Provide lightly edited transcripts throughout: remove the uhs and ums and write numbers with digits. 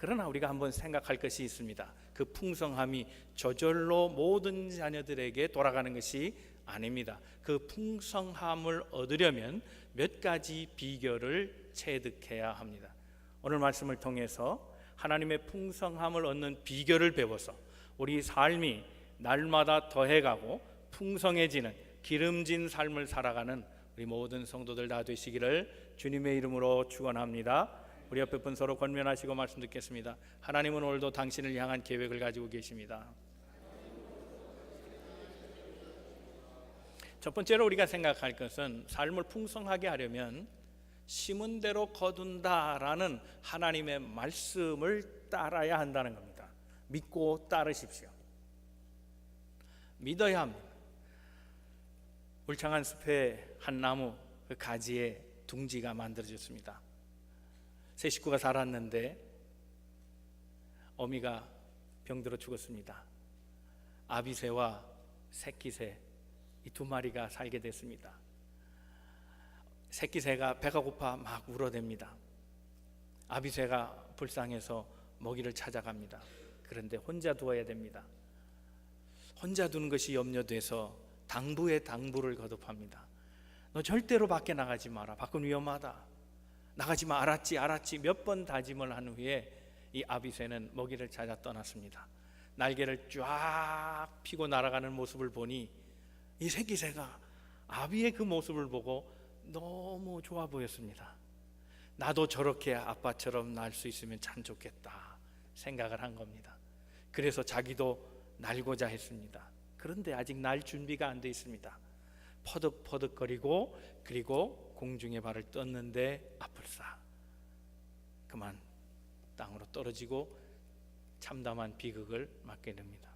그러나 우리가 한번 생각할 것이 있습니다. 그 풍성함이 저절로 모든 자녀들에게 돌아가는 것이 아닙니다. 그 풍성함을 얻으려면 몇 가지 비결을 체득해야 합니다. 오늘 말씀을 통해서 하나님의 풍성함을 얻는 비결을 배워서 우리 삶이 날마다 더해가고 풍성해지는 기름진 삶을 살아가는 우리 모든 성도들 다 되시기를 주님의 이름으로 축원합니다. 우리 옆에 분 서로 권면하시고 말씀 듣겠습니다. 하나님은 오늘도 당신을 향한 계획을 가지고 계십니다. 첫 번째로 우리가 생각할 것은 삶을 풍성하게 하려면 심은 대로 거둔다라는 하나님의 말씀을 따라야 한다는 겁니다. 믿고 따르십시오. 믿어야 합니다. 울창한 숲에 한 나무 그 가지에 둥지가 만들어졌습니다. 세 식구가 살았는데 어미가 병들어 죽었습니다. 아비새와 새끼새 이 두 마리가 살게 됐습니다. 새끼새가 배가 고파 막 울어댑니다. 아비새가 불쌍해서 먹이를 찾아갑니다. 그런데 혼자 두어야 됩니다. 혼자 두는 것이 염려돼서 당부에 당부를 거듭합니다. 너 절대로 밖에 나가지 마라. 밖은 위험하다. 나가지 마. 알았지. 몇 번 다짐을 한 후에 이 아비새는 먹이를 찾아 떠났습니다. 날개를 쫙 펴고 날아가는 모습을 보니 이 새끼새가 아비의 그 모습을 보고 너무 좋아 보였습니다. 나도 저렇게 아빠처럼 날 수 있으면 참 좋겠다 생각을 한 겁니다. 그래서 자기도 날고자 했습니다. 그런데 아직 날 준비가 안 돼 있습니다. 퍼득퍼득거리고 그리고 공중에 발을 떴는데 아플싸 그만 땅으로 떨어지고 참담한 비극을 맞게 됩니다.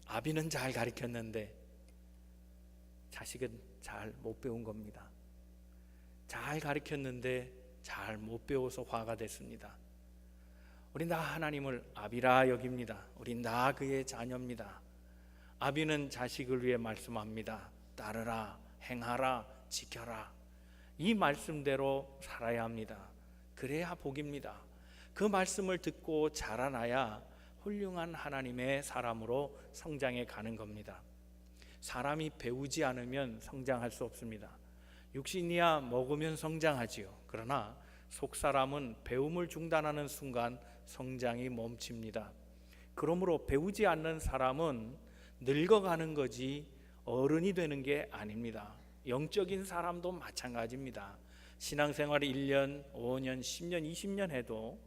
아비는 잘 가르쳤는데 자식은 잘 못 배운 겁니다. 잘 가르쳤는데 잘 못 배워서 화가 됐습니다. 우린 다 하나님을 아비라 여깁니다. 우린 다 그의 자녀입니다. 아비는 자식을 위해 말씀합니다. 따르라, 행하라, 지켜라. 이 말씀대로 살아야 합니다. 그래야 복입니다. 그 말씀을 듣고 자라나야 훌륭한 하나님의 사람으로 성장해 가는 겁니다. 사람이 배우지 않으면 성장할 수 없습니다. 육신이야 먹으면 성장하지요. 그러나 속사람은 배움을 중단하는 순간 성장이 멈춥니다. 그러므로 배우지 않는 사람은 늙어가는 거지 어른이 되는 게 아닙니다. 영적인 사람도 마찬가지입니다. 신앙생활 1년, 5년, 10년, 20년 해도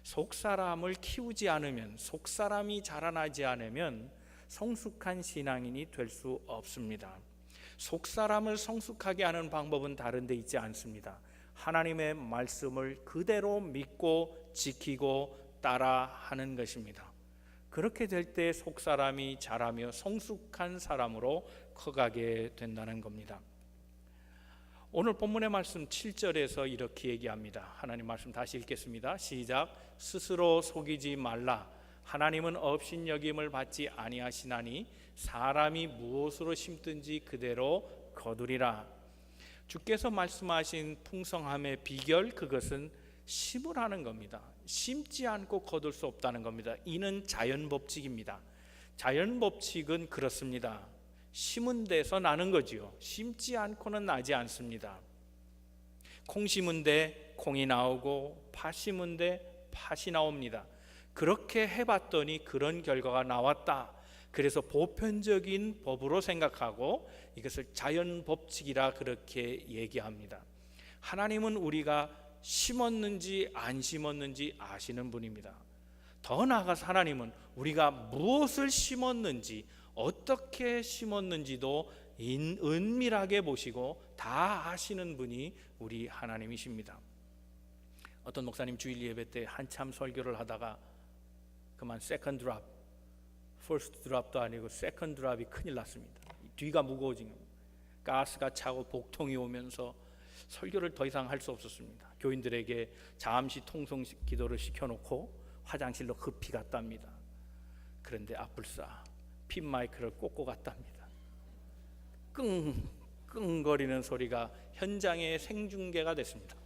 속사람을 키우지 않으면, 속사람이 자라나지 않으면 성숙한 신앙인이 될 수 없습니다. 속사람을 성숙하게 하는 방법은 다른 데 있지 않습니다. 하나님의 말씀을 그대로 믿고 지키고 따라하는 것입니다. 그렇게 될 때 속사람이 자라며 성숙한 사람으로 커가게 된다는 겁니다. 오늘 본문의 말씀 7절에서 이렇게 얘기합니다. 하나님 말씀 다시 읽겠습니다. 시작. 스스로 속이지 말라. 하나님은 업신여김을 받지 아니하시나니 사람이 무엇으로 심든지 그대로 거두리라. 주께서 말씀하신 풍성함의 비결, 그것은 심으라는 겁니다. 심지 않고 거둘 수 없다는 겁니다. 이는 자연법칙입니다. 자연법칙은 그렇습니다. 심은 데서 나는 거지요. 심지 않고는 나지 않습니다. 콩 심은 데 콩이 나오고 팥 심은 데 팥이 나옵니다. 그렇게 해봤더니 그런 결과가 나왔다. 그래서 보편적인 법으로 생각하고 이것을 자연법칙이라 그렇게 얘기합니다. 하나님은 우리가 심었는지 안 심었는지 아시는 분입니다. 더 나아가서 하나님은 우리가 무엇을 심었는지 어떻게 심었는지도 은밀하게 보시고 다 아시는 분이 우리 하나님이십니다. 어떤 목사님 주일 예배 때 한참 설교를 하다가 그만 세컨드 드랍, 퍼스트 드랍도 아니고 세컨드 드랍이 큰일 났습니다. 뒤가 무거워진 겁니다. 가스가 차고 복통이 오면서 설교를 더 이상 할 수 없었습니다. 교인들에게 잠시 통성 기도를 시켜놓고 화장실로 급히 갔답니다. 그런데 아플싸 핀 마이크를 꽂고 갔답니다. 끙끙거리는 소리가 현장에 생중계가 됐습니다.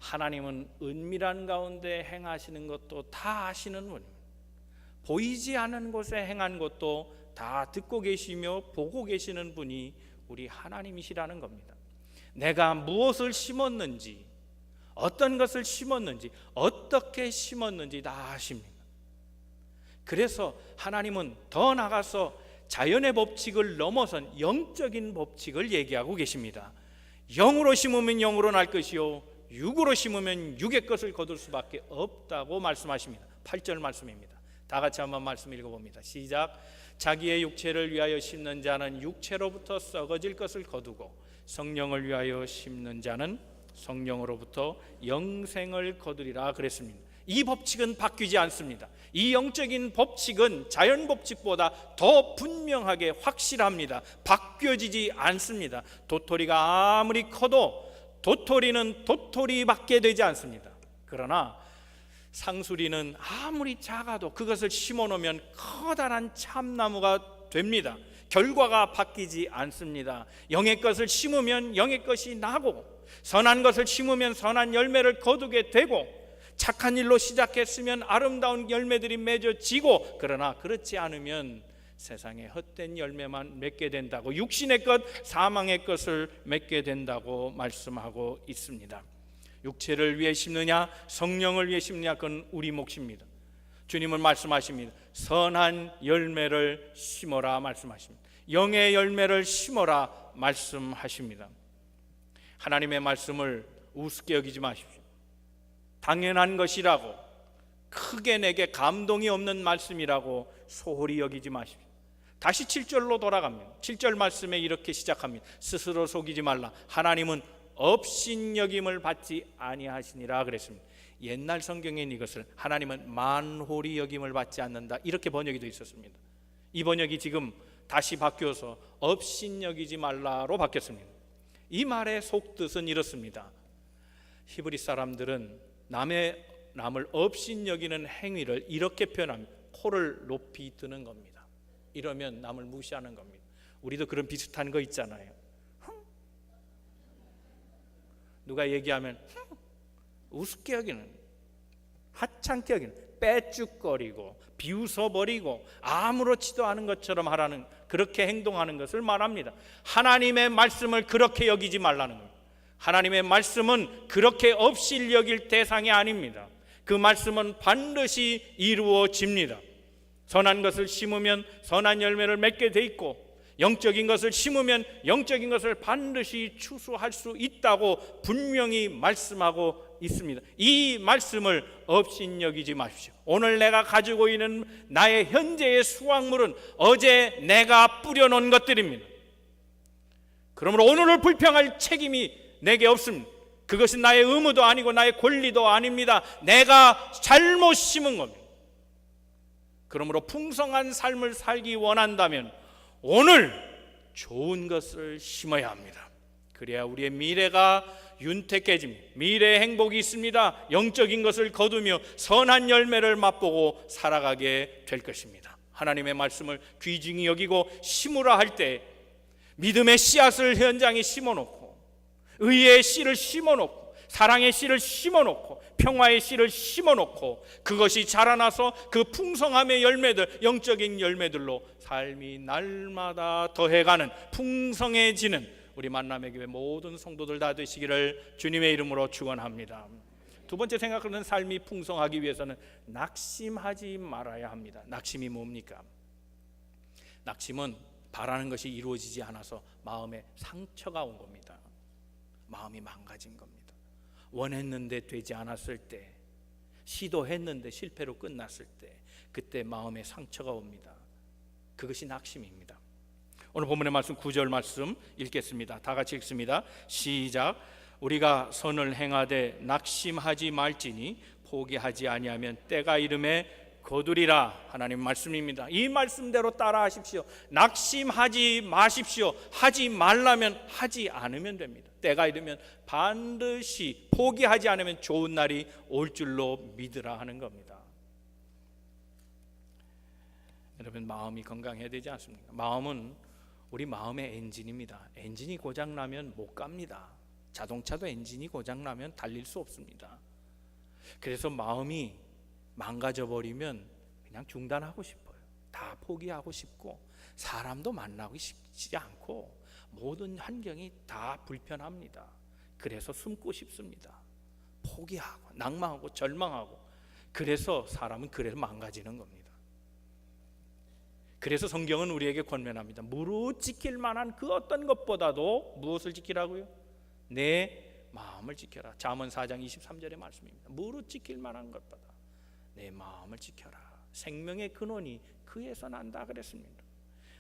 하나님은 은밀한 가운데 행하시는 것도 다 아시는 분, 보이지 않는 곳에 행한 것도 다 듣고 계시며 보고 계시는 분이 우리 하나님이시라는 겁니다. 내가 무엇을 심었는지, 어떤 것을 심었는지, 어떻게 심었는지 다 아십니다. 그래서 하나님은 더 나아가서 자연의 법칙을 넘어선 영적인 법칙을 얘기하고 계십니다. 영으로 심으면 영으로 날 것이요 육으로 심으면 육의 것을 거둘 수밖에 없다고 말씀하십니다. 8절 말씀입니다. 다 같이 한번 말씀 읽어봅니다. 시작. 자기의 육체를 위하여 심는 자는 육체로부터 썩어질 것을 거두고 성령을 위하여 심는 자는 성령으로부터 영생을 거두리라 그랬습니다. 이 법칙은 바뀌지 않습니다. 이 영적인 법칙은 자연 법칙보다 더 분명하게 확실합니다. 바뀌어지지 않습니다. 도토리가 아무리 커도 도토리는 도토리밖에 되지 않습니다. 그러나 상수리는 아무리 작아도 그것을 심어놓으면 커다란 참나무가 됩니다. 결과가 바뀌지 않습니다. 영의 것을 심으면 영의 것이 나고, 선한 것을 심으면 선한 열매를 거두게 되고, 착한 일로 시작했으면 아름다운 열매들이 맺어지고, 그러나 그렇지 않으면 세상에 헛된 열매만 맺게 된다고, 육신의 것, 사망의 것을 맺게 된다고 말씀하고 있습니다. 육체를 위해 심느냐 성령을 위해 심느냐, 그건 우리 몫입니다. 주님은 말씀하십니다. 선한 열매를 심어라 말씀하십니다. 영의 열매를 심어라 말씀하십니다. 하나님의 말씀을 우습게 여기지 마십시오. 당연한 것이라고, 크게 내게 감동이 없는 말씀이라고 소홀히 여기지 마십시오. 다시 7절로 돌아갑니다. 7절 말씀에 이렇게 시작합니다. 스스로 속이지 말라. 하나님은 업신여김을 받지 아니하시니라 그랬습니다. 옛날 성경엔 이것을 하나님은 만홀히 여김을 받지 않는다, 이렇게 번역이 되어 있었습니다. 이 번역이 지금 다시 바뀌어서 업신여기지 말라로 바뀌었습니다. 이 말의 속뜻은 이렇습니다. 히브리 사람들은 남을 업신여기는 행위를 이렇게 표현합니다. 코를 높이 드는 겁니다. 이러면 남을 무시하는 겁니다. 우리도 그런 비슷한 거 있잖아요. 누가 얘기하면 우습게 여기는, 하찮게 여기는, 빼쭉거리고 비웃어버리고 아무렇지도 않은 것처럼 하라는, 그렇게 행동하는 것을 말합니다. 하나님의 말씀을 그렇게 여기지 말라는 겁니다. 하나님의 말씀은 그렇게 없이 여길 대상이 아닙니다. 그 말씀은 반드시 이루어집니다. 선한 것을 심으면 선한 열매를 맺게 돼 있고, 영적인 것을 심으면 영적인 것을 반드시 추수할 수 있다고 분명히 말씀하고 있습니다. 이 말씀을 업신여기지 마십시오. 오늘 내가 가지고 있는 나의 현재의 수확물은 어제 내가 뿌려놓은 것들입니다. 그러므로 오늘을 불평할 책임이 내게 없습니다. 그것은 나의 의무도 아니고 나의 권리도 아닙니다. 내가 잘못 심은 겁니다. 그러므로 풍성한 삶을 살기 원한다면 오늘 좋은 것을 심어야 합니다. 그래야 우리의 미래가 윤택해집니다. 미래의 행복이 있습니다. 영적인 것을 거두며 선한 열매를 맛보고 살아가게 될 것입니다. 하나님의 말씀을 귀중히 여기고 심으라 할 때 믿음의 씨앗을 현장에 심어놓고, 의의 씨를 심어놓고, 사랑의 씨를 심어놓고, 평화의 씨를 심어놓고, 그것이 자라나서 그 풍성함의 열매들, 영적인 열매들로 삶이 날마다 더해가는, 풍성해지는 우리 만남의 교회 모든 성도들 다 되시기를 주님의 이름으로 축원합니다. 두 번째 생각하는 삶이 풍성하기 위해서는 낙심하지 말아야 합니다. 낙심이 뭡니까? 낙심은 바라는 것이 이루어지지 않아서 마음에 상처가 온 겁니다. 마음이 망가진 겁니다. 원했는데 되지 않았을 때, 시도했는데 실패로 끝났을 때, 그때 마음에 상처가 옵니다. 그것이 낙심입니다. 오늘 본문의 말씀 9절 말씀 읽겠습니다. 다 같이 읽습니다. 시작. 우리가 선을 행하되 낙심하지 말지니 포기하지 아니하면 때가 이름에 거두리라. 하나님 말씀입니다. 이 말씀대로 따라 하십시오. 낙심하지 마십시오. 하지 말라면 하지 않으면 됩니다. 때가 이르면 반드시, 포기하지 않으면 좋은 날이 올 줄로 믿으라 하는 겁니다. 여러분, 마음이 건강해야 되지 않습니까? 마음은 우리 마음의 엔진입니다. 엔진이 고장나면 못 갑니다. 자동차도 엔진이 고장나면 달릴 수 없습니다. 그래서 마음이 망가져 버리면 그냥 중단하고 싶어요. 다 포기하고 싶고, 사람도 만나고 싶지 않고, 모든 환경이 다 불편합니다. 그래서 숨고 싶습니다. 포기하고 낭망하고 절망하고, 그래서 사람은 그래서 망가지는 겁니다. 그래서 성경은 우리에게 권면합니다. 무릇 지킬 만한 그 어떤 것보다도 무엇을 지키라고요? 내 마음을 지켜라. 잠언 4장 23절의 말씀입니다. 무릇 지킬 만한 것보다 내 마음을 지켜라. 생명의 근원이 그에서 난다 그랬습니다.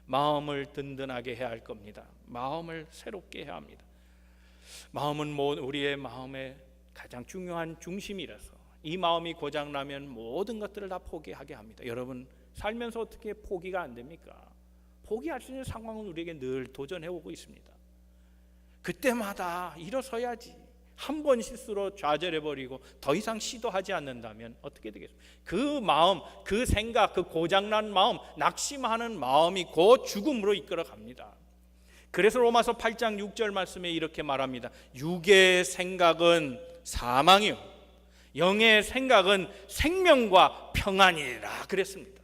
마음을 든든하게 해야 할 겁니다. 마음을 새롭게 해야 합니다. 마음은 우리의 마음의 가장 중요한 중심이라서 이 마음이 고장나면 모든 것들을 다 포기하게 합니다. 여러분 살면서 어떻게 포기가 안 됩니까? 포기할 수 있는 상황은 우리에게 늘 도전해 오고 있습니다. 그때마다 일어서야지. 한 번 실수로 좌절해버리고 더 이상 시도하지 않는다면 어떻게 되겠습니까? 그 마음, 그 생각, 그 고장난 마음, 낙심하는 마음이 곧 죽음으로 이끌어 갑니다. 그래서 로마서 8장 6절 말씀에 이렇게 말합니다. 육의 생각은 사망이요 영의 생각은 생명과 평안이라 그랬습니다.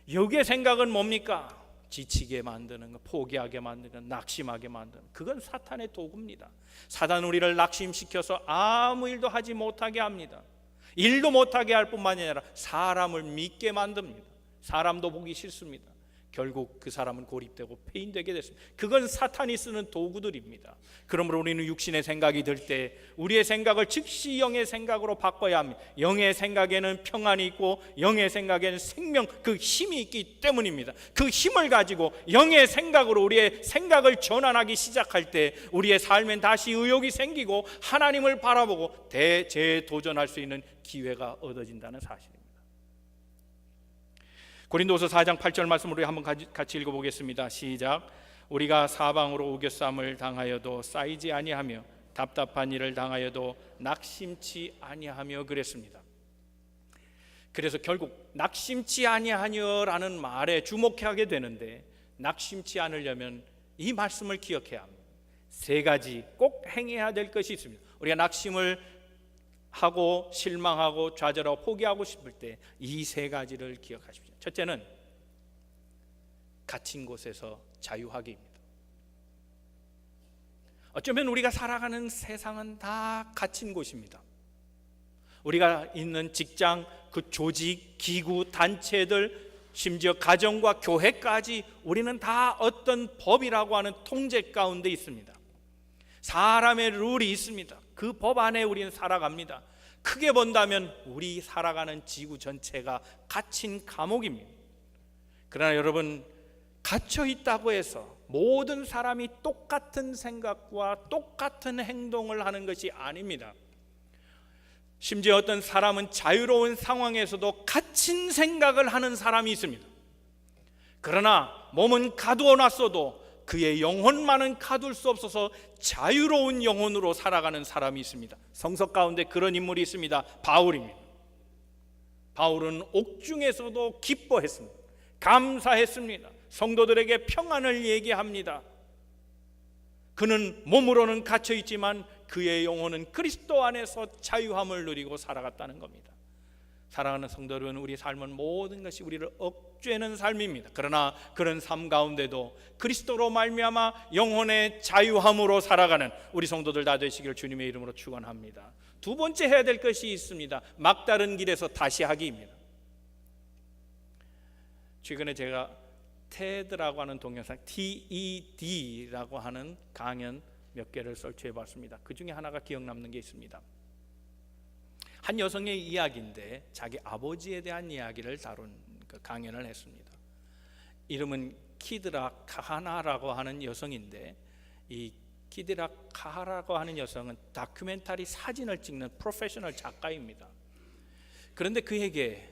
육의 생각은 뭡니까? 지치게 만드는 것, 포기하게 만드는 것, 낙심하게 만드는 것. 그건 사탄의 도구입니다. 사탄 우리를 낙심시켜서 아무 일도 하지 못하게 합니다. 일도 못하게 할 뿐만 아니라 사람을 믿게 만듭니다. 사람도 보기 싫습니다. 결국 그 사람은 고립되고 폐인되게 됐습니다. 그건 사탄이 쓰는 도구들입니다. 그러므로 우리는 육신의 생각이 들 때 우리의 생각을 즉시 영의 생각으로 바꿔야 합니다. 영의 생각에는 평안이 있고 영의 생각에는 생명, 그 힘이 있기 때문입니다. 그 힘을 가지고 영의 생각으로 우리의 생각을 전환하기 시작할 때 우리의 삶엔 다시 의욕이 생기고 하나님을 바라보고 재도전할 수 있는 기회가 얻어진다는 사실입니다. 고린도서 4장 8절 말씀을 우리 한번 같이 읽어보겠습니다. 시작. 우리가 사방으로 우겨쌈을 당하여도 쌓이지 아니하며 답답한 일을 당하여도 낙심치 아니하며 그랬습니다. 그래서 결국 낙심치 아니하며라는 말에 주목하게 되는데, 낙심치 않으려면 이 말씀을 기억해야 합니다. 세 가지 꼭 행해야 될 것이 있습니다. 우리가 낙심을 하고 실망하고 좌절하고 포기하고 싶을 때 이 세 가지를 기억하십시오. 첫째는 갇힌 곳에서 자유하기입니다. 어쩌면 우리가 살아가는 세상은 다 갇힌 곳입니다. 우리가 있는 직장, 그 조직, 기구, 단체들, 심지어 가정과 교회까지 우리는 다 어떤 법이라고 하는 통제 가운데 있습니다. 사람의 룰이 있습니다. 그 법 안에 우리는 살아갑니다. 크게 본다면 우리 살아가는 지구 전체가 갇힌 감옥입니다. 그러나 여러분, 갇혀 있다고 해서 모든 사람이 똑같은 생각과 똑같은 행동을 하는 것이 아닙니다. 심지어 어떤 사람은 자유로운 상황에서도 갇힌 생각을 하는 사람이 있습니다. 그러나 몸은 가두어 놨어도 그의 영혼만은 가둘 수 없어서 자유로운 영혼으로 살아가는 사람이 있습니다. 성서 가운데 그런 인물이 있습니다. 바울입니다. 바울은 옥중에서도 기뻐했습니다. 감사했습니다. 성도들에게 평안을 얘기합니다. 그는 몸으로는 갇혀 있지만 그의 영혼은 그리스도 안에서 자유함을 누리고 살아갔다는 겁니다. 사랑하는 성도 여러분, 우리 삶은 모든 것이 우리를 억죄는 삶입니다. 그러나 그런 삶 가운데도 그리스도로 말미암아 영혼의 자유함으로 살아가는 우리 성도들 다 되시기를 주님의 이름으로 축원합니다. 두 번째 해야 될 것이 있습니다. 막다른 길에서 다시 하기입니다. 최근에 제가 TED라고 하는 동영상, TED라고 하는 강연 몇 개를 설치해 봤습니다. 그 중에 하나가 기억 남는 게 있습니다. 한 여성의 이야기인데 자기 아버지에 대한 이야기를 다룬 그 강연을 했습니다. 이름은 키드라 카하나라고 하는 여성인데, 이 키드라 카하라고 하는 여성은 다큐멘터리 사진을 찍는 프로페셔널 작가입니다. 그런데 그에게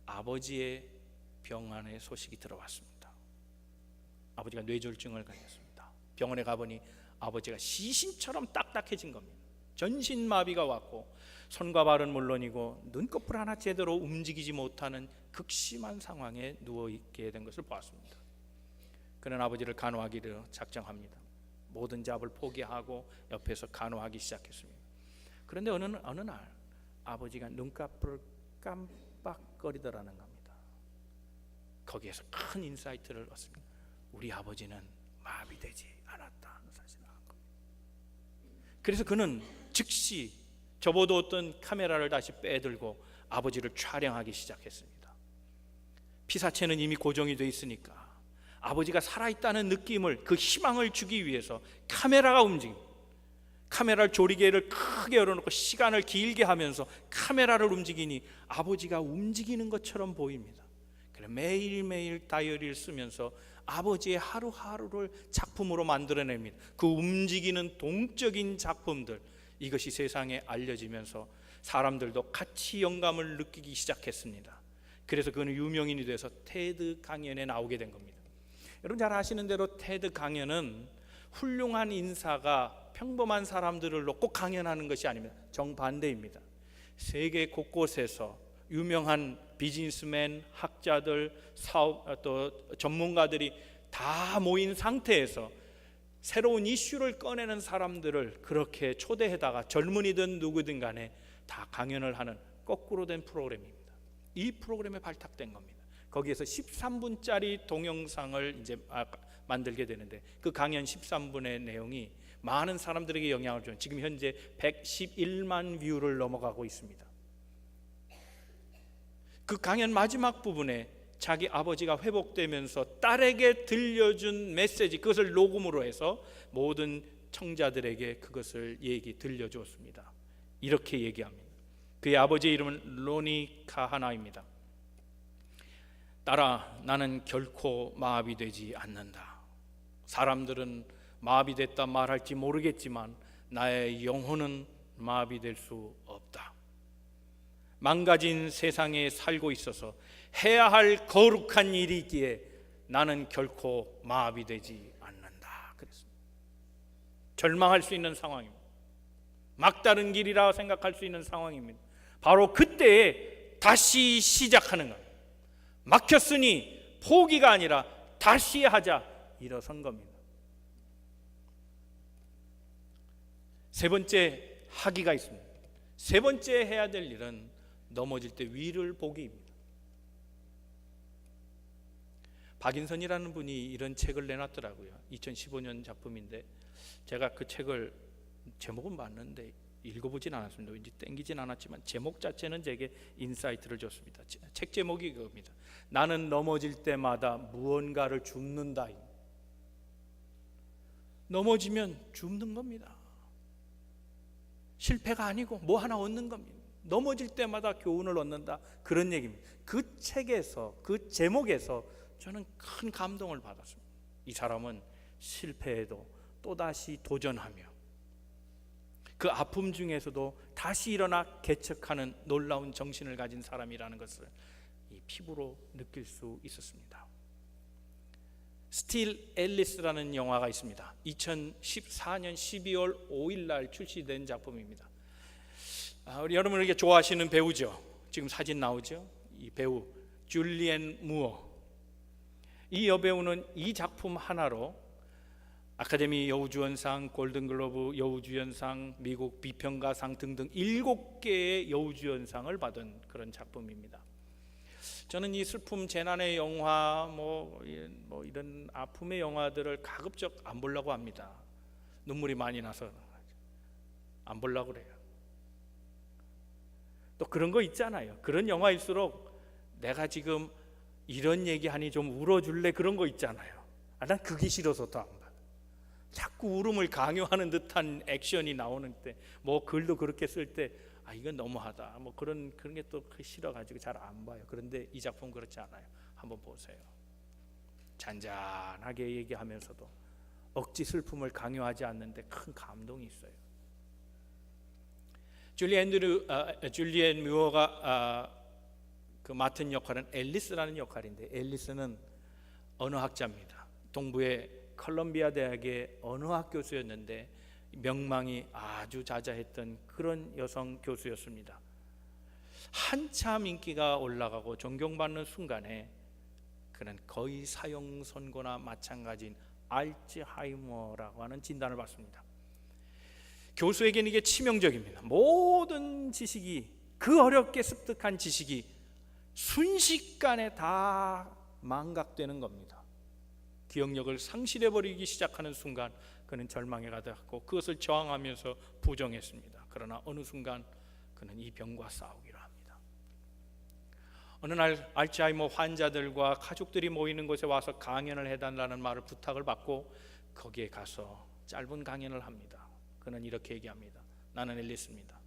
아버지의 병환의 소식이 들어왔습니다. 아버지가 뇌졸중을 걸렸습니다. 병원에 가보니 아버지가 시신처럼 딱딱해진 겁니다. 전신마비가 왔고 손과 발은 물론이고 눈꺼풀 하나 제대로 움직이지 못하는 극심한 상황에 누워있게 된 것을 보았습니다. 그는 아버지를 간호하기로 작정합니다. 모든 잡을 포기하고 옆에서 간호하기 시작했습니다. 그런데 어느 날 아버지가 눈꺼풀을 깜빡거리더라는 겁니다. 거기에서 큰 인사이트를 얻습니다. 우리 아버지는 마비되지 않았다는 사실을 한 겁니다. 그래서 그는 즉시 접어두었던 카메라를 다시 빼들고 아버지를 촬영하기 시작했습니다. 피사체는 이미 고정이 돼 있으니까 아버지가 살아있다는 느낌을, 그 희망을 주기 위해서 카메라가 움직입니다. 카메라를 조리개를 크게 열어놓고 시간을 길게 하면서 카메라를 움직이니 아버지가 움직이는 것처럼 보입니다. 그래 매일매일 다이어리를 쓰면서 아버지의 하루하루를 작품으로 만들어냅니다. 그 움직이는 동적인 작품들, 이것이 세상에 알려지면서 사람들도 같이 영감을 느끼기 시작했습니다. 그래서 그는 유명인이 돼서 테드 강연에 나오게 된 겁니다. 여러분 잘 아시는 대로 테드 강연은 훌륭한 인사가 평범한 사람들을 놓고 강연하는 것이 아닙니다. 정반대입니다. 세계 곳곳에서 유명한 비즈니스맨, 학자들, 또 전문가들이 다 모인 상태에서 새로운 이슈를 꺼내는 사람들을 그렇게 초대해다가 젊은이든 누구든 간에 다 강연을 하는 거꾸로 된 프로그램입니다. 이 프로그램에 발탁된 겁니다. 거기에서 13분짜리 동영상을 이제 만들게 되는데 그 강연 13분의 내용이 많은 사람들에게 영향을 주는, 지금 현재 111만 뷰를 넘어가고 있습니다. 그 강연 마지막 부분에 자기 아버지가 회복되면서 딸에게 들려준 메시지, 그것을 녹음으로 해서 모든 청자들에게 그것을 들려주었습니다. 이렇게 얘기합니다. 그의 아버지의 이름은 로니 카하나입니다. 딸아, 나는 결코 마비되지 않는다. 사람들은 마비됐다 말할지 모르겠지만 나의 영혼은 마비될 수 없다. 망가진 세상에 살고 있어서 해야 할 거룩한 일이 있기에 나는 결코 마비되지 않는다. 그랬습니다. 절망할 수 있는 상황입니다. 막다른 길이라 생각할 수 있는 상황입니다. 바로 그때에 다시 시작하는 겁니다. 막혔으니 포기가 아니라 다시 하자, 일어선 겁니다. 세 번째 하기가 있습니다. 세 번째 해야 될 일은 넘어질 때 위를 보기입니다. 박인선이라는 분이 이런 책을 내놨더라고요. 2015년 작품인데 제가 그 책을 제목은 봤는데 읽어보진 않았습니다. 왠지 땡기진 않았지만 제목 자체는 제게 인사이트를 줬습니다. 책 제목이 그겁니다. 나는 넘어질 때마다 무언가를 줍는다. 넘어지면 줍는 겁니다. 실패가 아니고 뭐 하나 얻는 겁니다. 넘어질 때마다 교훈을 얻는다, 그런 얘기입니다. 그 책에서, 그 제목에서 저는 큰 감동을 받았습니다. 이 사람은 실패해도 또다시 도전하며 그 아픔 중에서도 다시 일어나 개척하는 놀라운 정신을 가진 사람이라는 것을 이 피부로 느낄 수 있었습니다. 스틸 앨리스라는 영화가 있습니다. 2014년 12월 5일 날 출시된 작품입니다. 우리 여러분에게 좋아하시는 배우죠. 지금 사진 나오죠. 이 배우 줄리앤 무어. 이 여배우는 이 작품 하나로 아카데미 여우주연상, 골든글로브 여우주연상, 미국 비평가상 등등 7개의 여우주연상을 받은 그런 작품입니다. 저는 이 슬픔, 재난의 영화, 뭐 이런 아픔의 영화들을 가급적 안 보려고 합니다. 눈물이 많이 나서 안 보려고 그래요. 또 그런 거 있잖아요. 그런 영화일수록 내가 지금 이런 얘기하니 좀 울어줄래, 그런 거 있잖아요. 난 그게 싫어서 더 안 봐요. 자꾸 울음을 강요하는 듯한 액션이 나오는 때, 뭐 글도 그렇게 쓸 때 이건 너무하다, 뭐 그런 게 또 싫어가지고 잘 안 봐요. 그런데 이 작품 그렇지 않아요. 한번 보세요. 잔잔하게 얘기하면서도 억지 슬픔을 강요하지 않는데 큰 감동이 있어요. 줄리앤 뮤어가 그 맡은 역할은 앨리스라는 역할인데, 앨리스는 언어학자입니다. 동부의 컬럼비아 대학의 언어학 교수였는데 명망이 아주 자자했던 그런 여성 교수였습니다. 한참 인기가 올라가고 존경받는 순간에 그는 거의 사형 선고나 마찬가지인 알츠하이머라고 하는 진단을 받습니다. 교수에게는 이게 치명적입니다. 모든 지식이, 그 어렵게 습득한 지식이 순식간에 다 망각되는 겁니다. 기억력을 상실해버리기 시작하는 순간 그는 절망에 가득하고 그것을 저항하면서 부정했습니다. 그러나 어느 순간 그는 이 병과 싸우기로 합니다. 어느 날 알츠하이머 환자들과 가족들이 모이는 곳에 와서 강연을 해달라는 말을 부탁을 받고 거기에 가서 짧은 강연을 합니다. 그는 이렇게 얘기합니다. 나는 앨리스입니다.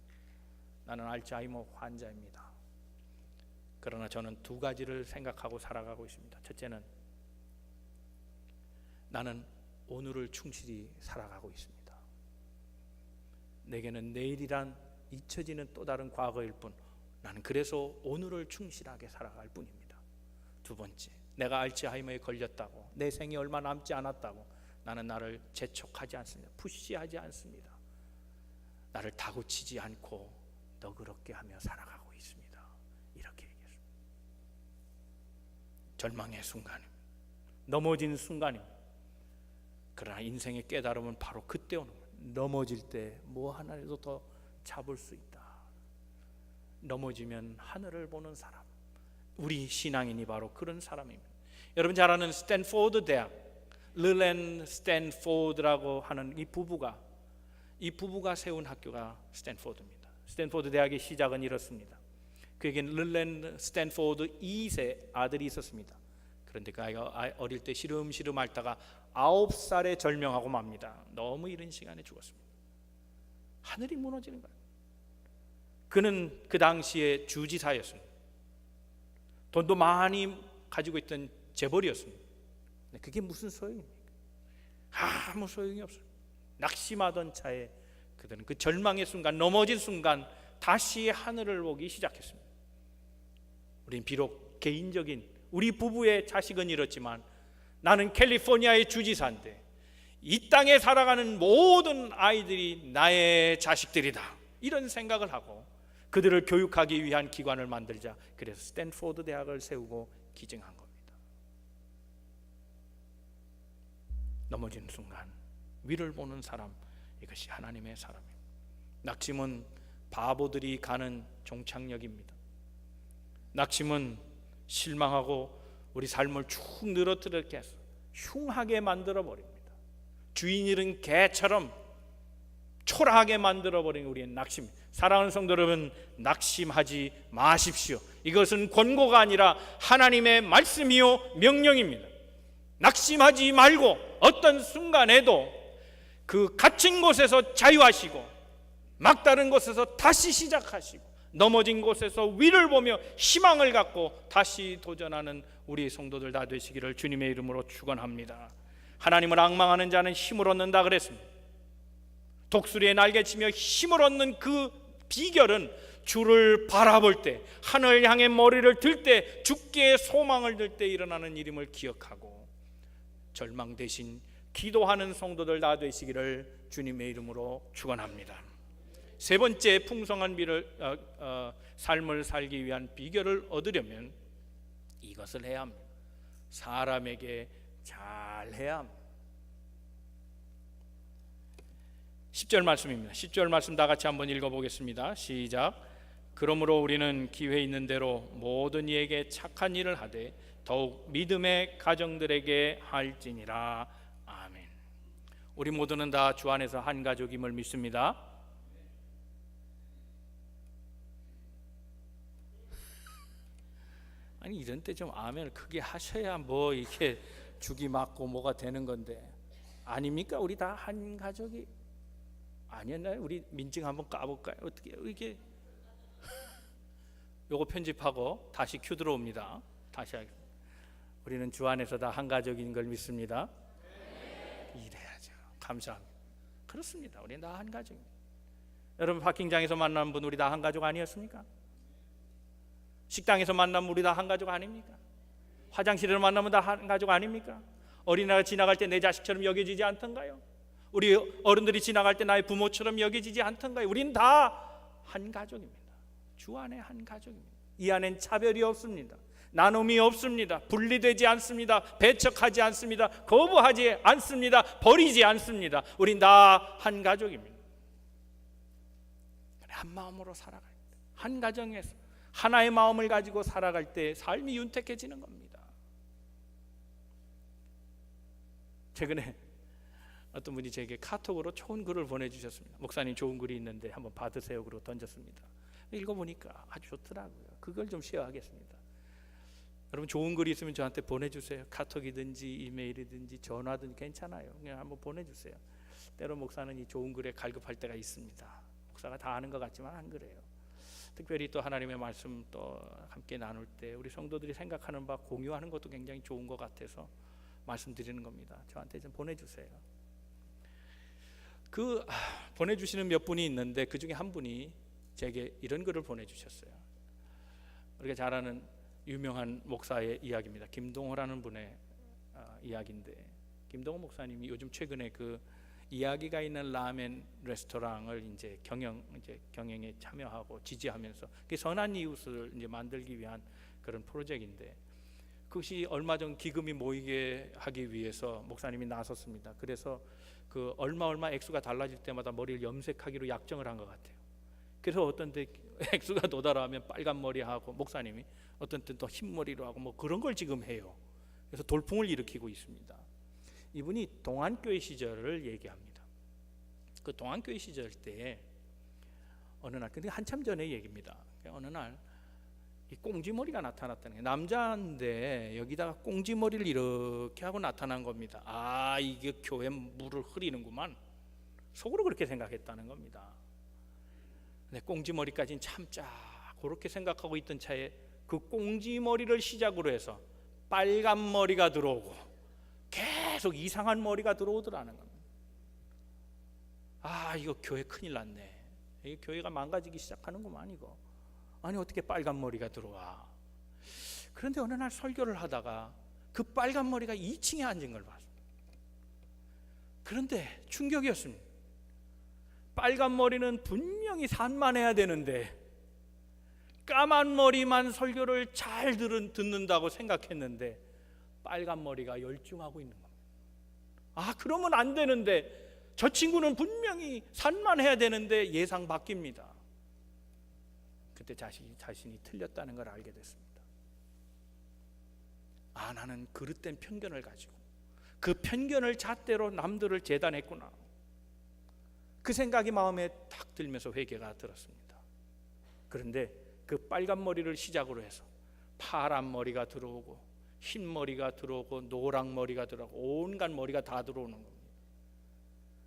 나는 알츠하이머 환자입니다. 그러나 저는 두 가지를 생각하고 살아가고 있습니다. 첫째는 나는 오늘을 충실히 살아가고 있습니다. 내게는 내일이란 잊혀지는 또 다른 과거일 뿐, 나는 그래서 오늘을 충실하게 살아갈 뿐입니다. 두 번째, 내가 알츠하이머에 걸렸다고, 내 생이 얼마 남지 않았다고 나는 나를 재촉하지 않습니다. 푸시하지 않습니다. 나를 다구치지 않고 너그럽게 하며 살아가고 있습니다. 이렇게 얘기했습니다. 절망의 순간입니다. 넘어진 순간입니다. 그러나 인생의 깨달음은 바로 그때 오는 거예요. 넘어질 때 뭐 하나라도 더 잡을 수 있다. 넘어지면 하늘을 보는 사람, 우리 신앙인이 바로 그런 사람입니다. 여러분 잘 아는 스탠포드 대학, 르랜 스탠포드라고 하는 이 부부가 세운 학교가 스탠포드입니다. 스탠포드 대학의 시작은 이렇습니다. 그에겐 르랜 스탠포드 2세 아들이 있었습니다. 그런데 그 아이가 어릴 때 시름시름 앓다가 9살에 절명하고 맙니다. 너무 이른 시간에 죽었습니다. 하늘이 무너지는 거예요. 그는 그 당시에 주지사였습니다. 돈도 많이 가지고 있던 재벌이었습니다. 그게 무슨 소용입니까? 아무 소용이 없어요. 낙심하던 차에 그들은 그 절망의 순간, 넘어진 순간 다시 하늘을 보기 시작했습니다. 우린 비록 개인적인 우리 부부의 자식은 이렇지만 나는 캘리포니아의 주지사인데 이 땅에 살아가는 모든 아이들이 나의 자식들이다, 이런 생각을 하고 그들을 교육하기 위한 기관을 만들자. 그래서 스탠포드 대학을 세우고 기증한 겁니다. 넘어지는 순간 위를 보는 사람, 이것이 하나님의 사람입니다. 낙심은 바보들이 가는 종착역입니다. 낙심은 실망하고 우리 삶을 쭉 늘어뜨리게 해서 흉하게 만들어 버립니다. 주인 잃은 개처럼 초라하게 만들어 버린 우리의 낙심. 사랑하는 성도 여러분, 낙심하지 마십시오. 이것은 권고가 아니라 하나님의 말씀이요 명령입니다. 낙심하지 말고 어떤 순간에도 그 갇힌 곳에서 자유하시고 막다른 곳에서 다시 시작하시고 넘어진 곳에서 위를 보며 희망을 갖고 다시 도전하는 우리 성도들 다 되시기를 주님의 이름으로 축원합니다. 하나님을 앙망하는 자는 힘을 얻는다 그랬습니다. 독수리의 날개치며 힘을 얻는 그 비결은 주를 바라볼 때, 하늘 향해 머리를 들 때, 주께 소망을 들 때 일어나는 일임을 기억하고 절망 대신 기도하는 성도들 다 되시기를 주님의 이름으로 축원합니다. 세 번째, 풍성한 삶을 살기 위한 비결을 얻으려면 이것을 해야 합니다. 사람에게 잘해야 합니다. 10절 말씀입니다. 10절 말씀 다 같이 한번 읽어보겠습니다. 시작. 그러므로 우리는 기회 있는 대로 모든 이에게 착한 일을 하되 더욱 믿음의 가정들에게 할지니라. 아멘. 우리 모두는 다 주 안에서 한 가족임을 믿습니다. 아니 이런 때 좀 아멘을 크게 하셔야 뭐 이렇게 죽이 맞고 뭐가 되는 건데, 아닙니까? 우리 다 한 가족이 아니었나요? 우리 민증 한번 까볼까요? 어떻게 이게 요거 편집하고 다시 큐 들어옵니다. 다시 하겠습니다. 우리는 주 안에서 다 한 가족인 걸 믿습니다. 이래야죠. 감사합니다. 그렇습니다. 우리는 다 한 가족입니다. 여러분 파킹장에서 만난 분 우리 다 한 가족 아니었습니까? 식당에서 만나면 우리 다 한 가족 아닙니까? 화장실에서 만나면 다 한 가족 아닙니까? 어린아이가 지나갈 때 내 자식처럼 여겨지지 않던가요? 우리 어른들이 지나갈 때 나의 부모처럼 여겨지지 않던가요? 우린 다 한 가족입니다. 주 안에 한 가족입니다. 이 안엔 차별이 없습니다. 나눔이 없습니다. 분리되지 않습니다. 배척하지 않습니다. 거부하지 않습니다. 버리지 않습니다. 우린 다 한 가족입니다. 한 마음으로 살아갈 때, 한 가정에서 하나의 마음을 가지고 살아갈 때 삶이 윤택해지는 겁니다. 최근에 어떤 분이 제게 카톡으로 좋은 글을 보내주셨습니다. 목사님 좋은 글이 있는데 한번 받으세요. 그러고 던졌습니다. 읽어보니까 아주 좋더라고요. 그걸 좀 쉐어하겠습니다. 여러분 좋은 글이 있으면 저한테 보내주세요. 카톡이든지 이메일이든지 전화든지 괜찮아요. 그냥 한번 보내주세요. 때로 목사는 이 좋은 글에 갈급할 때가 있습니다. 목사가 다 아는 것 같지만 안 그래요. 특별히 또 하나님의 말씀 또 함께 나눌 때 우리 성도들이 생각하는 바 공유하는 것도 굉장히 좋은 것 같아서 말씀드리는 겁니다. 저한테 좀 보내주세요. 보내주시는 몇 분이 있는데 그 중에 한 분이 제게 이런 글을 보내주셨어요. 우리가 잘 아는 유명한 목사의 이야기입니다. 김동호라는 분의 이야기인데, 김동호 목사님이 요즘 최근에 그 이야기가 있는 라멘 레스토랑을 이제 경영에 참여하고 지지하면서 그 선한 이웃을 이제 만들기 위한 그런 프로젝트인데, 그것이 얼마 전 기금이 모이게 하기 위해서 목사님이 나섰습니다. 그래서 그 얼마 액수가 달라질 때마다 머리를 염색하기로 약정을 한 것 같아요. 그래서 어떤 때 액수가 도달하면 빨간 머리하고, 목사님이 어떤 때 또 흰 머리로 하고 뭐 그런 걸 지금 해요. 그래서 돌풍을 일으키고 있습니다. 이분이 동안교회 시절을 얘기합니다. 그 동안교회 시절 때 어느 날, 근데 한참 전의 얘기입니다. 어느 날 이 꽁지머리가 나타났다는 거예요. 남자인데 여기다가 꽁지머리를 이렇게 하고 나타난 겁니다. 아, 이게 교회 물을 흐리는구만. 속으로 그렇게 생각했다는 겁니다. 근데 꽁지머리까지는 참자 그렇게 생각하고 있던 차에 그 꽁지머리를 시작으로 해서 빨간 머리가 들어오고 계속 이상한 머리가 들어오더라는 겁니다. 아, 이거 교회 큰일 났네. 이게 교회가 망가지기 시작하는구만 이거. 아니 어떻게 빨간 머리가 들어와. 그런데 어느 날 설교를 하다가 그 빨간 머리가 2층에 앉은 걸 봤습니다. 그런데 충격이었습니다. 빨간 머리는 분명히 산만해야 되는데 까만 머리만 설교를 잘 듣는다고 생각했는데 빨간 머리가 열중하고 있는 겁니다. 아, 그러면 안 되는데 저 친구는 분명히 산만해야 되는데 예상 바뀝니다. 그때 자신이 틀렸다는 걸 알게 됐습니다. 아, 나는 그릇된 편견을 가지고 그 편견을 잣대로 남들을 재단했구나. 그 생각이 마음에 탁 들면서 회개가 들었습니다. 그런데 그 빨간 머리를 시작으로 해서 파란 머리가 들어오고 흰 머리가 들어오고 노랑 머리가 들어오고 온갖 머리가 다 들어오는 겁니다.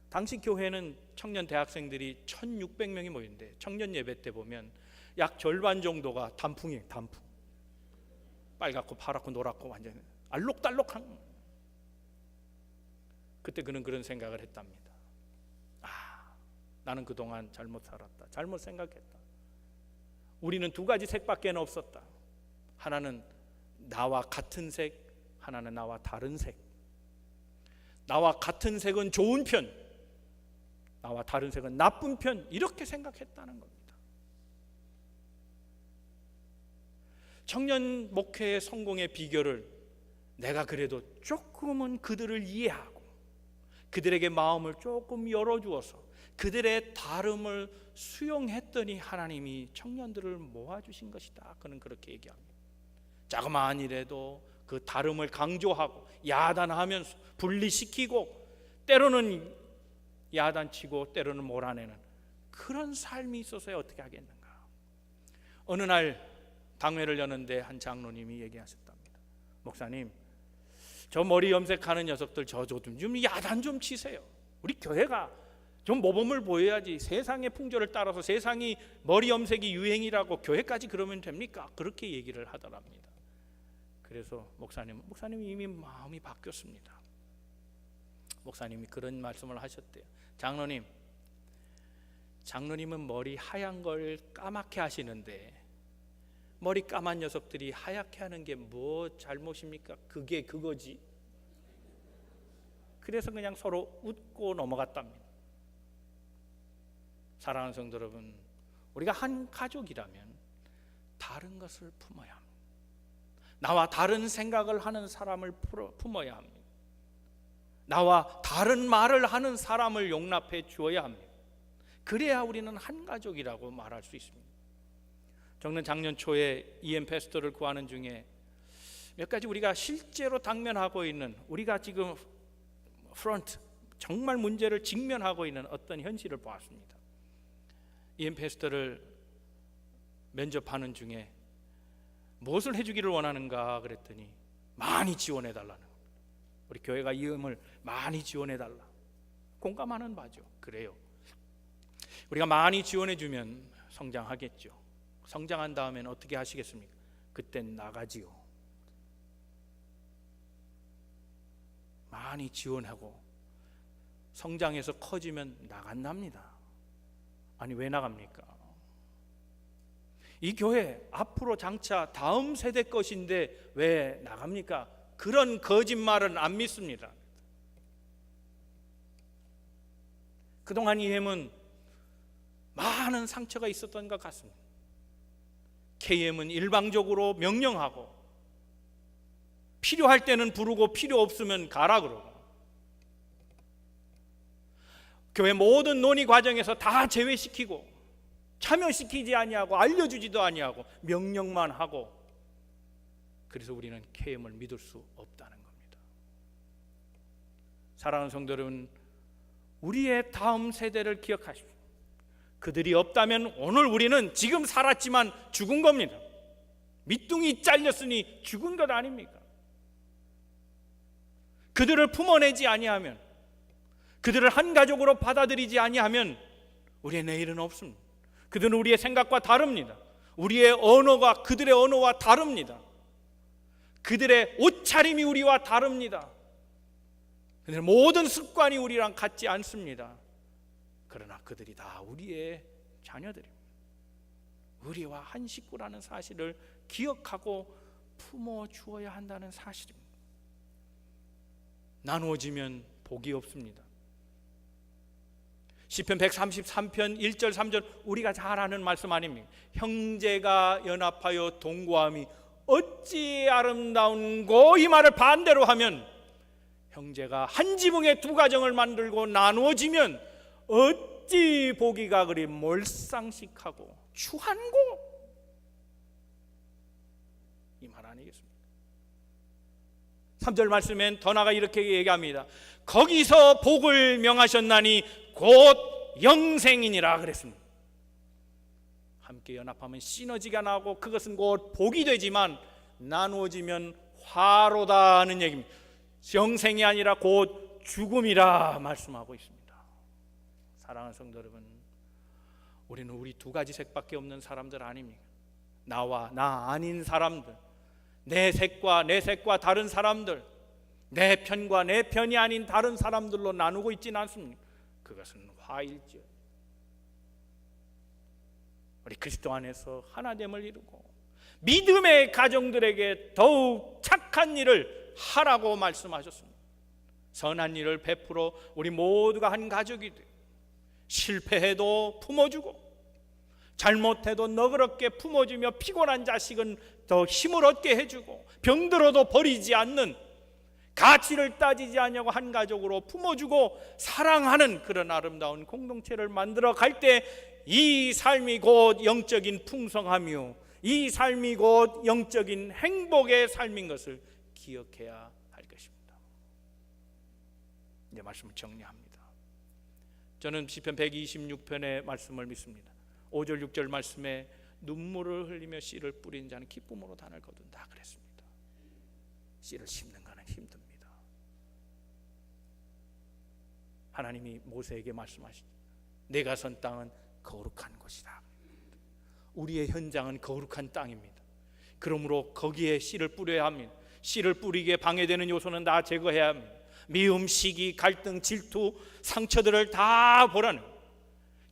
당시 교회는 청년 대학생들이 1600명이 모였는데 청년 예배 때 보면 약 절반 정도가 단풍이에요. 단풍. 빨갛고 파랗고 노랗고 완전 알록달록한. 그때 그는 그런 생각을 했답니다. 아, 나는 그동안 잘못 살았다. 잘못 생각했다. 우리는 두 가지 색밖에 없었다. 하나는 나와 같은 색, 하나는 나와 다른 색. 나와 같은 색은 좋은 편, 나와 다른 색은 나쁜 편, 이렇게 생각했다는 겁니다. 청년 목회의 성공의 비결을 내가 그래도 조금은 그들을 이해하고 그들에게 마음을 조금 열어주어서 그들의 다름을 수용했더니 하나님이 청년들을 모아주신 것이다. 그는 그렇게 얘기합니다. 자그마한 일에도 그 다름을 강조하고 야단하면서 분리시키고 때로는 야단치고 때로는 몰아내는 그런 삶이 있어서야 어떻게 하겠는가. 어느 날 당회를 여는데 한 장로님이 얘기하셨답니다. 목사님, 저 머리 염색하는 녀석들 좀 야단 좀 치세요. 우리 교회가 좀 모범을 보여야지. 세상의 풍조를 따라서 세상이 머리 염색이 유행이라고 교회까지 그러면 됩니까? 그렇게 얘기를 하더랍니다. 그래서 목사님이 이미 마음이 바뀌었습니다. 목사님이 그런 말씀을 하셨대요. 장로님은 머리 하얀 걸 까맣게 하시는데 머리 까만 녀석들이 하얗게 하는 게 뭐 잘못입니까? 그게 그거지. 그래서 그냥 서로 웃고 넘어갔답니다. 사랑하는 성도 여러분, 우리가 한 가족이라면 다른 것을 품어야 합니다. 나와 다른 생각을 하는 사람을 품어야 합니다. 나와 다른 말을 하는 사람을 용납해 주어야 합니다. 그래야 우리는 한 가족이라고 말할 수 있습니다. 저는 작년 초에 EM 패스터를 구하는 중에 몇 가지 우리가 실제로 당면하고 있는, 우리가 지금 프론트 정말 문제를 직면하고 있는 어떤 현실을 보았습니다. EM 패스터를 면접하는 중에 무엇을 해주기를 원하는가 그랬더니 많이 지원해달라는 겁니다. 우리 교회가 EM을 많이 지원해달라. 공감하는 바죠. 그래요. 우리가 많이 지원해주면 성장하겠죠. 성장한 다음엔 어떻게 하시겠습니까? 그땐 나가지요. 많이 지원하고 성장해서 커지면 나간답니다. 아니 왜 나갑니까? 이 교회 앞으로 장차 다음 세대 것인데 왜 나갑니까? 그런 거짓말은 안 믿습니다. 그동안 EM은 많은 상처가 있었던 것 같습니다. KM은 일방적으로 명령하고 필요할 때는 부르고 필요 없으면 가라 그러고, 교회 모든 논의 과정에서 다 제외시키고 참여시키지 아니하고 알려주지도 아니하고 명령만 하고, 그래서 우리는 KM을 믿을 수 없다는 겁니다. 사랑하는 성도 여러분, 우리의 다음 세대를 기억하십시오. 그들이 없다면 오늘 우리는 지금 살았지만 죽은 겁니다. 밑둥이 잘렸으니 죽은 것 아닙니까? 그들을 품어내지 아니하면, 그들을 한 가족으로 받아들이지 아니하면 우리의 내일은 없습니다. 그들은 우리의 생각과 다릅니다. 우리의 언어가 그들의 언어와 다릅니다. 그들의 옷차림이 우리와 다릅니다. 그들의 모든 습관이 우리랑 같지 않습니다. 그러나 그들이 다 우리의 자녀들입니다. 우리와 한 식구라는 사실을 기억하고 품어주어야 한다는 사실입니다. 나누어지면 복이 없습니다. 시편 133편 1절 3절 우리가 잘 아는 말씀 아닙니까? 형제가 연합하여 동거함이 어찌 아름다운고, 이 말을 반대로 하면 형제가 한 지붕에 두 가정을 만들고 나누어지면 어찌 보기가 그리 몰상식하고 추한고, 이 말 아니겠습니까? 3절 말씀엔 더 나아가 이렇게 얘기합니다. 거기서 복을 명하셨나니 곧 영생이니라 그랬습니다. 함께 연합하면 시너지가 나고 그것은 곧 복이 되지만 나누어지면 화로다는 얘기입니다. 영생이 아니라 곧 죽음이라 말씀하고 있습니다. 사랑하는 성도 여러분, 우리는 우리 두 가지 색밖에 없는 사람들 아닙니까? 나와 나 아닌 사람들, 내 색과 내 색과 다른 사람들, 내 편과 내 편이 아닌 다른 사람들로 나누고 있지는 않습니까? 그것은 화일지어 우리 그리스도 안에서 하나됨을 이루고 믿음의 가정들에게 더욱 착한 일을 하라고 말씀하셨습니다. 선한 일을 베풀어 우리 모두가 한 가족이 돼 실패해도 품어주고 잘못해도 너그럽게 품어주며 피곤한 자식은 더 힘을 얻게 해주고 병들어도 버리지 않는, 가치를 따지지 않냐고 한 가족으로 품어주고 사랑하는 그런 아름다운 공동체를 만들어 갈 때 이 삶이 곧 영적인 풍성하며 이 삶이 곧 영적인 행복의 삶인 것을 기억해야 할 것입니다. 이제 말씀을 정리합니다. 저는 시편 126편의 말씀을 믿습니다. 5절 6절 말씀에 눈물을 흘리며 씨를 뿌린 자는 기쁨으로 단을 거둔다 그랬습니다. 씨를 심는 것은 힘듭니다. 하나님이 모세에게 말씀하시죠. 내가 선 땅은 거룩한 곳이다. 우리의 현장은 거룩한 땅입니다. 그러므로 거기에 씨를 뿌려야 합니다. 씨를 뿌리기에 방해되는 요소는 다 제거해야 합니다. 미움, 시기, 갈등, 질투, 상처들을 다 보라는,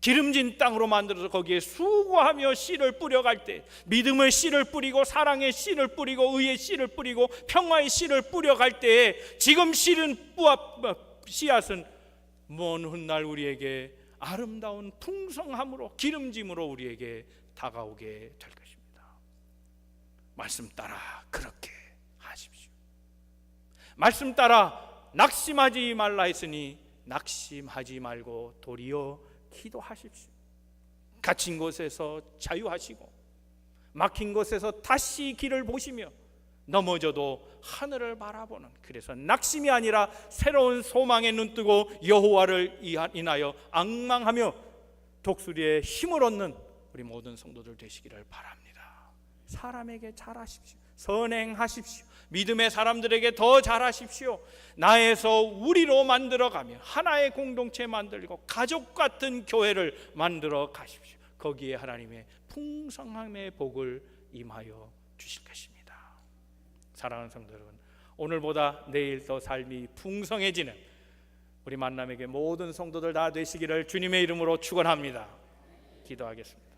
기름진 땅으로 만들어서 거기에 수고하며 씨를 뿌려갈 때, 믿음의 씨를 뿌리고 사랑의 씨를 뿌리고 의의 씨를 뿌리고 평화의 씨를 뿌려갈 때에 지금 씨앗은 먼 훗날 우리에게 아름다운 풍성함으로 기름짐으로 우리에게 다가오게 될 것입니다. 말씀 따라 그렇게 하십시오. 말씀 따라 낙심하지 말라 했으니 낙심하지 말고 도리어 기도하십시오. 갇힌 곳에서 자유하시고 막힌 곳에서 다시 길을 보시며 넘어져도 하늘을 바라보는, 그래서 낙심이 아니라 새로운 소망에 눈뜨고 여호와를 인하여 앙망하며 독수리의 힘을 얻는 우리 모든 성도들 되시기를 바랍니다. 사람에게 잘하십시오. 선행하십시오. 믿음의 사람들에게 더 잘하십시오. 나에서 우리로 만들어가며 하나의 공동체 만들고 가족 같은 교회를 만들어 가십시오. 거기에 하나님의 풍성함의 복을 임하여 주실 것입니다. 사랑하는 성도 여러분, 오늘보다 내일 더 삶이 풍성해지는 우리 만남에게 모든 성도들 다 되시기를 주님의 이름으로 축원합니다. 기도하겠습니다.